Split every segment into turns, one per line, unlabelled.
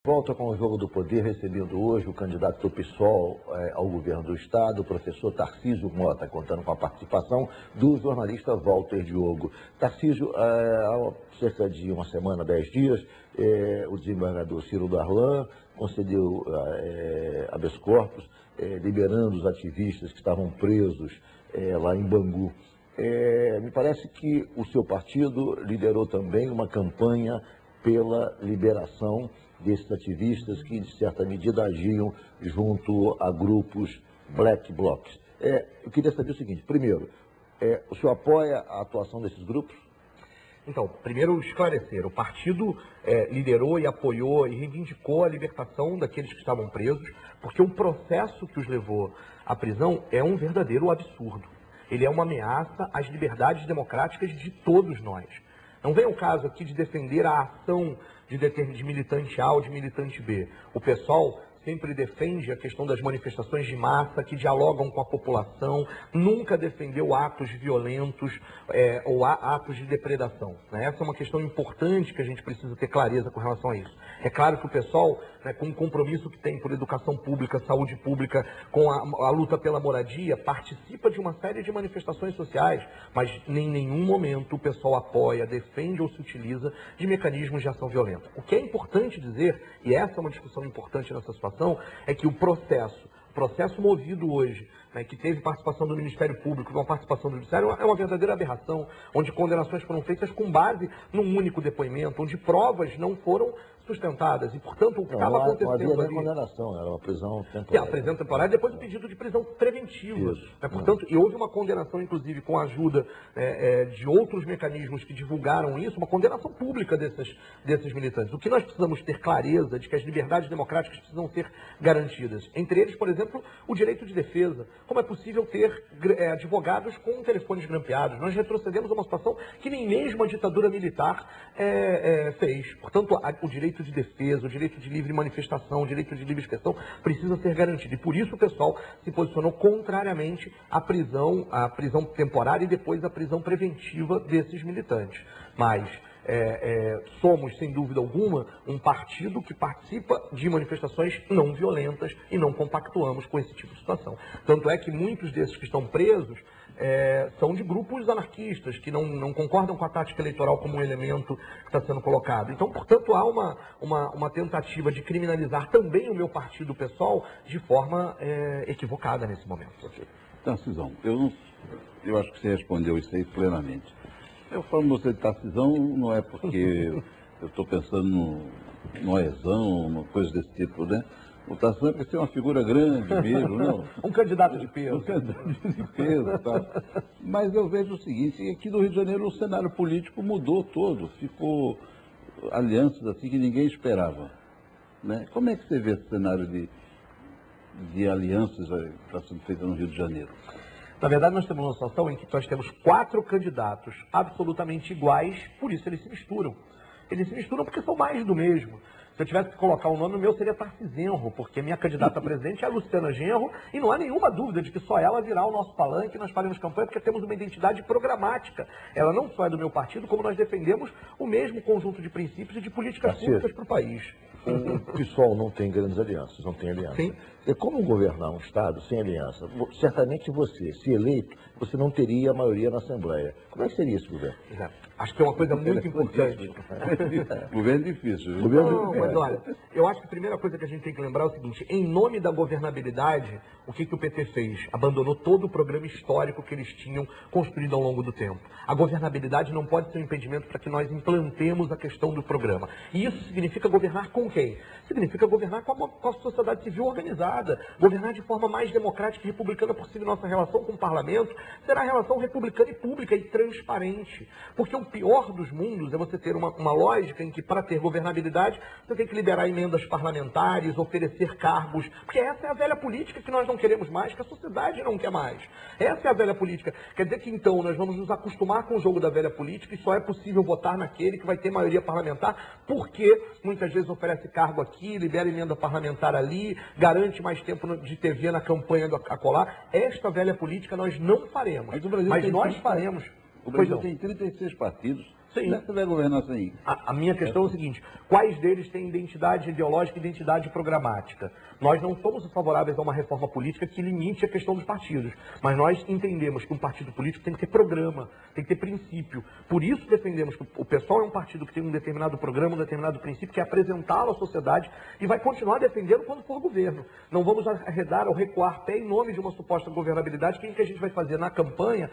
Volta com o Jogo do Poder, recebendo hoje o candidato do PSOL ao governo do Estado, o professor Tarcísio Mota, contando com a participação do jornalista Walter Diogo. Tarcísio, há cerca de uma semana, 10 dias, o desembargador Ciro Darlan concedeu habeas corpus, liberando os ativistas que estavam presos lá em Bangu. Me parece que o seu partido liderou também uma campanha pela liberação desses ativistas que, de certa medida, agiam junto a grupos black blocs. Eu queria saber o seguinte: primeiro, o senhor apoia a atuação desses grupos?
Então, primeiro esclarecer, o partido liderou e apoiou e reivindicou a libertação daqueles que estavam presos, porque o processo que os levou à prisão é um verdadeiro absurdo. Ele é uma ameaça às liberdades democráticas de todos nós. Não vem o caso aqui de defender a ação de militante A ou de militante B. O PSOL sempre defende a questão das manifestações de massa que dialogam com a população, nunca defendeu atos violentos ou atos de depredação. Essa é uma questão importante que a gente precisa ter clareza com relação a isso. É claro que o PSOL, com o compromisso que tem por educação pública, saúde pública, com a luta pela moradia, participa de uma série de manifestações sociais, mas em nenhum momento o PSOL apoia, defende ou se utiliza de mecanismos de ação violenta. O que é importante dizer, e essa é uma discussão importante nessa situação, é que o processo movido hoje, que teve participação do Ministério Público, uma participação do Judiciário, é uma verdadeira aberração, onde condenações foram feitas com base num único depoimento, onde provas não foram sustentadas. E, portanto, o que estava acontecendo ali...
Não havia condenação, era uma prisão temporária.
A prisão temporária e depois o pedido de prisão preventiva. Portanto, e houve uma condenação, inclusive, com a ajuda de outros mecanismos que divulgaram isso, uma condenação pública desses militantes. O que nós precisamos ter clareza de que as liberdades democráticas precisam ser garantidas. Entre eles, por exemplo, o direito de defesa. Como é possível ter advogados com telefones grampeados? Nós retrocedemos a uma situação que nem mesmo a ditadura militar fez. Portanto, o direito de defesa, o direito de livre manifestação, o direito de livre expressão precisa ser garantido. E por isso o pessoal se posicionou contrariamente à prisão temporária e depois à prisão preventiva desses militantes. Mas somos, sem dúvida alguma, um partido que participa de manifestações não violentas e não compactuamos com esse tipo de situação. Tanto é que muitos desses que estão presos são de grupos anarquistas, que não concordam com a tática eleitoral como um elemento que está sendo colocado. Então, portanto, há uma tentativa de criminalizar também o meu partido, o PSOL, de forma equivocada nesse momento.
Tarcisão, eu acho que você respondeu isso aí plenamente. Eu falo você de Tarcisão não é porque eu estou pensando no Aezão, uma coisa desse tipo, né? O Tarcisão é porque é uma figura grande mesmo, não?
Um candidato de peso.
Um candidato de peso, tá? Mas eu vejo o seguinte, aqui no Rio de Janeiro o cenário político mudou todo, ficou alianças assim que ninguém esperava, né? Como é que você vê esse cenário de alianças que está sendo feita no Rio de Janeiro?
Na verdade, nós temos uma situação em que nós temos 4 candidatos absolutamente iguais, por isso eles se misturam. Eles se misturam porque são mais do mesmo. Se eu tivesse que colocar um nome, o meu seria Tarcisenro, porque minha candidata a presidente é a Luciana Genro, e não há nenhuma dúvida de que só ela virá o nosso palanque, nós faremos campanha porque temos uma identidade programática. Ela não só é do meu partido, como nós defendemos o mesmo conjunto de princípios e de políticas públicas para o país.
O PSOL não tem grandes alianças, não tem aliança.
Sim.
E como governar um Estado sem aliança? Certamente você, se eleito, você não teria a maioria na Assembleia. Como é que seria esse governo?
Acho que é uma coisa muito importante.
Governo difícil.
Não, mas olha, eu acho que a primeira coisa que a gente tem que lembrar é o seguinte: em nome da governabilidade, o que o PT fez? Abandonou todo o programa histórico que eles tinham construído ao longo do tempo. A governabilidade não pode ser um impedimento para que nós implantemos a questão do programa. E isso significa governar com quem? Significa governar com a sociedade civil organizada, governar de forma mais democrática e republicana possível. Nossa relação com o parlamento será a relação republicana e pública e transparente. Porque o pior dos mundos é você ter uma lógica em que, para ter governabilidade, você tem que liberar emendas parlamentares, oferecer cargos, porque essa é a velha política que nós não queremos mais, que a sociedade não quer mais. Essa é a velha política. Quer dizer que, então, nós vamos nos acostumar com o jogo da velha política e só é possível votar naquele que vai ter maioria parlamentar, porque muitas vezes oferece cargo aqui, libera emenda parlamentar ali, garante mais tempo de TV na campanha do acolá. Esta velha política nós não faremos, mas nós faremos.
O Brasil tem 36 partidos,
Sim.
Como é que você vai governar sem?
A minha questão é o seguinte: quais deles têm identidade ideológica e identidade programática? Nós não somos favoráveis a uma reforma política que limite a questão dos partidos, mas nós entendemos que um partido político tem que ter programa, tem que ter princípio. Por isso defendemos que o PSOL é um partido que tem um determinado programa, um determinado princípio, que é apresentá-lo à sociedade e vai continuar defendendo quando for governo. Não vamos arredar ou recuar pé em nome de uma suposta governabilidade, que a gente vai fazer na campanha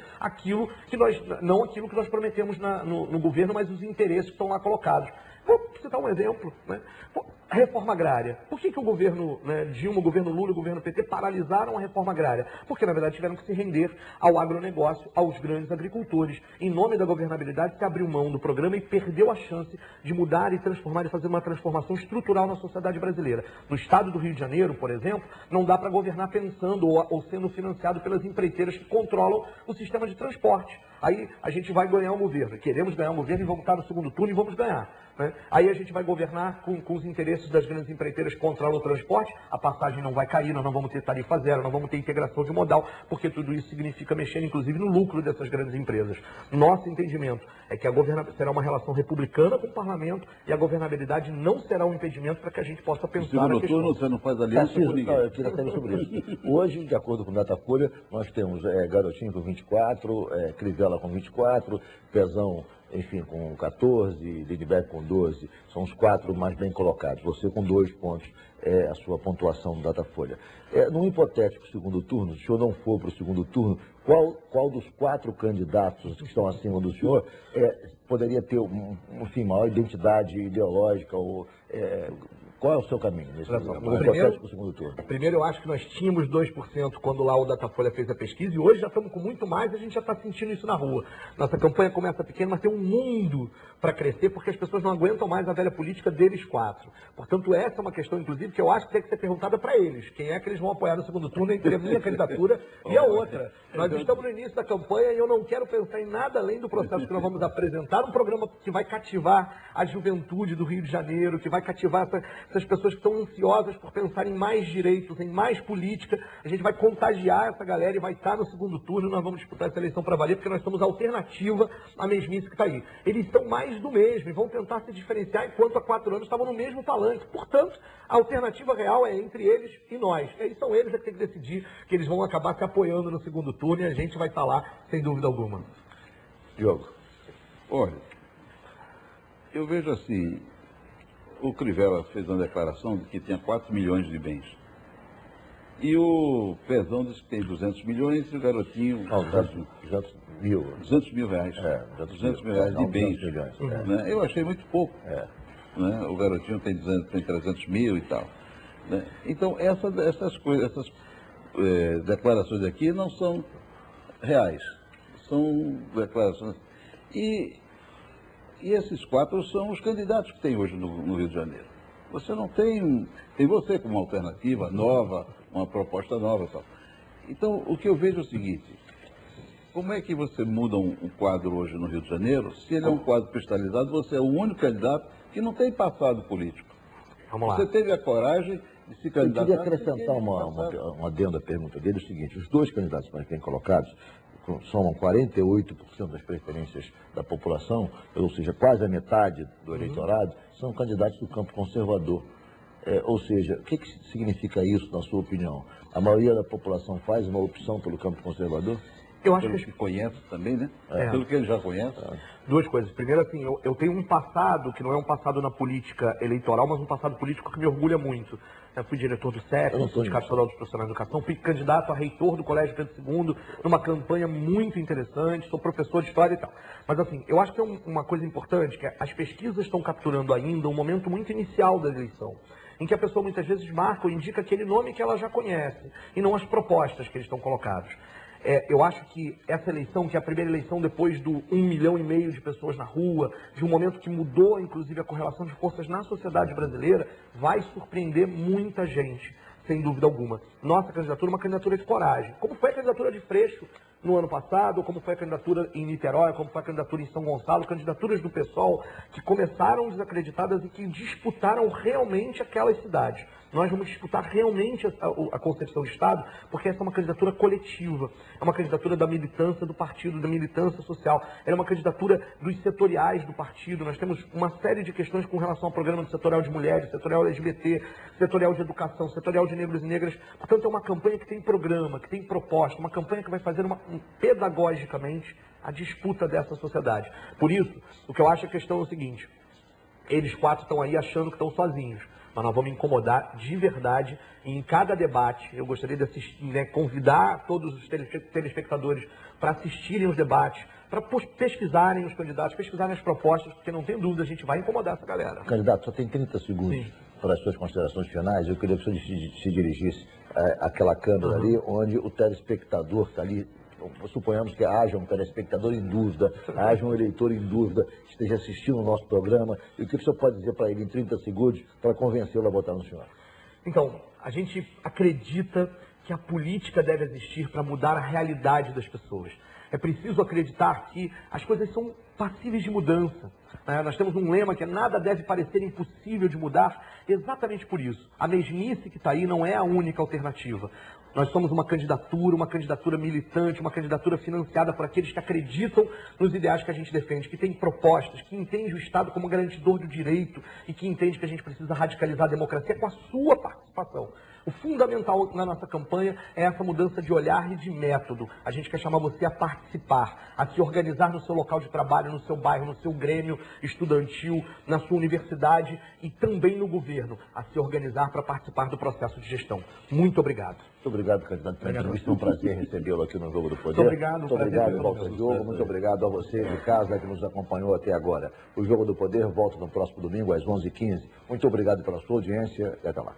não aquilo que nós prometemos no governo, mas os interesses que estão lá colocados. Vou citar um exemplo, né? A reforma agrária. Por que o governo Dilma, o governo Lula e o governo PT paralisaram a reforma agrária? Porque, na verdade, tiveram que se render ao agronegócio, aos grandes agricultores. Em nome da governabilidade, se abriu mão do programa e perdeu a chance de mudar e transformar e fazer uma transformação estrutural na sociedade brasileira. No estado do Rio de Janeiro, por exemplo, não dá para governar pensando ou sendo financiado pelas empreiteiras que controlam o sistema de transporte. Aí a gente vai ganhar um governo, queremos ganhar um governo e vamos estar no segundo turno e vamos ganhar. Né? Aí a gente vai governar com os interesses das grandes empreiteiras que controlam o transporte, a passagem não vai cair, nós não vamos ter tarifa zero, não vamos ter integração de modal, porque tudo isso significa mexer, inclusive, no lucro dessas grandes empresas. Nosso entendimento é que será uma relação republicana com o parlamento e a governabilidade não será um impedimento para que a gente possa pensar na questão.
Você não faz aliança com ninguém.
Eu queria saber sobre isso. Hoje, de acordo com o Datafolha, nós temos Garotinho com 24, Crivella com 24, Pezão, enfim, com 14, Lindbergh com 12, são os 4 mais bem colocados. Você com 2 pontos é a sua pontuação do Datafolha. Num hipotético segundo turno, se o senhor não for para o segundo turno, qual dos 4 candidatos que estão acima do senhor poderia ter, enfim, maior identidade ideológica? Qual é o seu caminho nesse hipotético segundo turno?
Primeiro, eu acho que nós tínhamos 2% quando lá o Datafolha fez a pesquisa e hoje já estamos com muito mais e a gente já está sentindo isso na rua. Nossa campanha começa pequena, mas tem um mundo para crescer porque as pessoas não aguentam mais a velha política deles 4. Portanto, essa é uma questão, inclusive, que eu acho que tem que ser perguntada para eles. Quem é que eles vão apoiar no segundo turno entre a minha candidatura e a outra? Nós estamos no início da campanha e eu não quero pensar em nada além do processo que nós vamos apresentar, um programa que vai cativar a juventude do Rio de Janeiro, que vai cativar essas pessoas que estão ansiosas por pensar em mais direitos, em mais política. A gente vai contagiar essa galera e vai estar no segundo turno. Nós vamos disputar essa eleição para valer, porque nós somos a alternativa à mesmice que está aí. Eles estão mais do mesmo e vão tentar se diferenciar, enquanto há 4 anos estavam no mesmo palanque. Portanto, a alternativa real é entre eles e nós. E aí são eles que têm que decidir que eles vão acabar se apoiando no segundo turno e a gente vai estar lá, sem dúvida alguma.
Diogo.
Olha, eu vejo assim, o Crivella fez uma declaração de que tinha 4 milhões de bens. E o Pezão disse que tem 200 milhões e o Garotinho...
200 mil.
200 mil reais. 200 mil reais de bens. Né? Eu achei muito pouco. Né? O Garotinho tem 300 mil e tal. Né? Então, essas declarações aqui não são reais. São declarações... E esses 4 são os candidatos que tem hoje no Rio de Janeiro. Você não tem você como uma alternativa nova, uma proposta nova e tal. Então, o que eu vejo é o seguinte: como é que você muda um quadro hoje no Rio de Janeiro, se ele é um quadro cristalizado, você é o único candidato que não tem passado político?
Vamos lá.
Você teve a coragem de se candidatar...
Eu queria acrescentar um adendo à pergunta dele, o seguinte: os 2 candidatos mais bem colocados somam 48% das preferências da população, ou seja, quase a metade do eleitorado, são candidatos do campo conservador. Ou seja, o que significa isso, na sua opinião? A maioria da população faz uma opção pelo campo conservador?
Eu acho
que conhece também, né? Pelo que ele já conhece.
2 coisas. Primeiro, assim, eu tenho um passado, que não é um passado na política eleitoral, mas um passado político que me orgulha muito. Eu fui diretor do CEP, do Sindicato Estadual dos Profissionais de Educação, fui candidato a reitor do Colégio Pedro II, numa campanha muito interessante, sou professor de História e tal. Mas, assim, eu acho que é uma coisa importante, que as pesquisas estão capturando ainda um momento muito inicial da eleição, em que a pessoa muitas vezes marca ou indica aquele nome que ela já conhece, e não as propostas que eles estão colocados. Eu acho que essa eleição, que é a primeira eleição depois do 1,5 milhão de pessoas na rua, de um momento que mudou, inclusive, a correlação de forças na sociedade brasileira, vai surpreender muita gente, sem dúvida alguma. Nossa candidatura é uma candidatura de coragem, como foi a candidatura de Freixo no ano passado, como foi a candidatura em Niterói, como foi a candidatura em São Gonçalo, candidaturas do PSOL que começaram desacreditadas e que disputaram realmente aquelas cidades. Nós vamos disputar realmente a concepção de Estado, porque essa é uma candidatura coletiva, é uma candidatura da militância do partido, da militância social, é uma candidatura dos setoriais do partido. Nós temos uma série de questões com relação ao programa do setorial de mulheres, setorial LGBT, setorial de educação, setorial de negros e negras. Portanto, é uma campanha que tem programa, que tem proposta, uma campanha que vai fazer pedagogicamente a disputa dessa sociedade. Por isso, o que eu acho a questão é o seguinte: eles 4 estão aí achando que estão sozinhos, mas nós vamos incomodar de verdade. E em cada debate, eu gostaria de assistir, convidar todos os telespectadores para assistirem os debates, para pesquisarem os candidatos, pesquisarem as propostas, porque não tem dúvida, a gente vai incomodar essa galera.
Candidato, só tem 30 segundos.
Sim.
Para as suas considerações finais. Eu queria que o senhor se dirigisse àquela câmera ali, onde o telespectador está ali. Suponhamos que haja um telespectador em dúvida, haja um eleitor em dúvida, esteja assistindo o nosso programa. E o que o senhor pode dizer para ele em 30 segundos para convencê-lo a votar no senhor?
Então, a gente acredita que a política deve existir para mudar a realidade das pessoas. É preciso acreditar que as coisas são passíveis de mudança. Nós temos um lema que é: nada deve parecer impossível de mudar, exatamente por isso. A mesmice que está aí não é a única alternativa. Nós somos uma candidatura militante, uma candidatura financiada por aqueles que acreditam nos ideais que a gente defende, que tem propostas, que entende o Estado como garantidor do direito e que entende que a gente precisa radicalizar a democracia com a sua participação. O fundamental na nossa campanha é essa mudança de olhar e de método. A gente quer chamar você a participar, a se organizar no seu local de trabalho, no seu bairro, no seu grêmio estudantil, na sua universidade e também no governo, a se organizar para participar do processo de gestão. Muito obrigado.
Muito obrigado, candidato. Foi um prazer recebê-lo aqui no Jogo do Poder.
Muito obrigado.
Muito obrigado, Walter Diogo. Muito obrigado a você de casa que nos acompanhou até agora. O Jogo do Poder volta no próximo domingo às 11h15. Muito obrigado pela sua audiência e até lá.